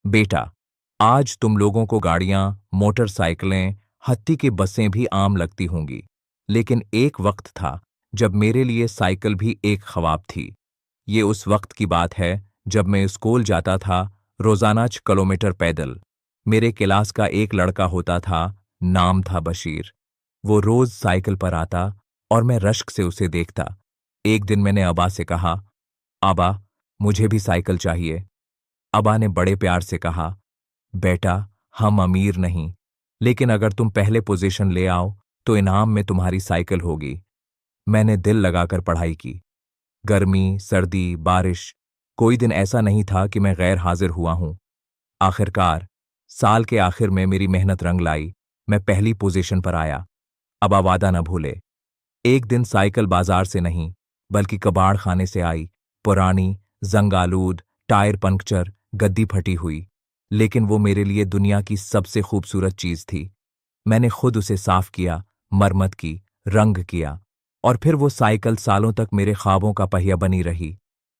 बेटा, आज तुम लोगों को गाड़ियां, मोटरसाइकिलें, हत्ती की बसें भी आम लगती होंगी, लेकिन एक वक्त था जब मेरे लिए साइकिल भी एक ख्वाब थी। ये उस वक्त की बात है जब मैं स्कूल जाता था, रोजाना 6 किलोमीटर पैदल। मेरे क्लास का एक लड़का होता था, नाम था बशीर। वो रोज साइकिल पर आता और मैं रश्क से उसे देखता। एक दिन मैंने अबा से कहा, आबा, मुझे भी साइकिल चाहिए। अबा ने बड़े प्यार से कहा, बेटा, हम अमीर नहीं, लेकिन अगर तुम पहले पोजीशन ले आओ तो इनाम में तुम्हारी साइकिल होगी। मैंने दिल लगाकर पढ़ाई की। गर्मी, सर्दी, बारिश, कोई दिन ऐसा नहीं था कि मैं गैर हाजिर हुआ हूं। आखिरकार साल के आखिर में मेरी मेहनत रंग लाई। मैं पहली पोजीशन पर आया। अब वादा न भूले। एक दिन साइकिल बाजार से नहीं, बल्कि कबाड़ खाने से आई। पुरानी, जंगालूद, टायर पंक्चर, गद्दी फटी हुई, लेकिन वो मेरे लिए दुनिया की सबसे खूबसूरत चीज थी। मैंने खुद उसे साफ किया, मरम्मत की, रंग किया, और फिर वो साइकिल सालों तक मेरे ख्वाबों का पहिया बनी रही।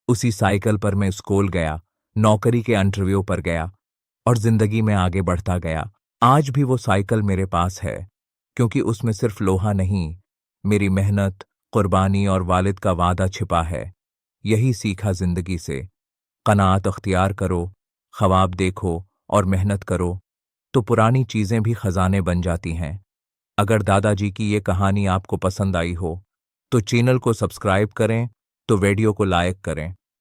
उसी साइकिल पर मैं स्कूल गया, नौकरी के इंटरव्यू पर गया, और जिंदगी में आगे बढ़ता गया। आज भी वो साइकिल मेरे पास है, क्योंकि उसमें सिर्फ लोहा नहीं, मेरी मेहनत, कुर्बानी और वालिद का वादा छिपा है। यही सीखा जिंदगी से। कनात अख्तियार करो, ख्वाब देखो और मेहनत करो, तो पुरानी चीजें भी खजाने बन जाती हैं। अगर दादाजी की ये कहानी आपको पसंद आई हो, तो चैनल को सब्सक्राइब करें, तो वीडियो को लाइक करें।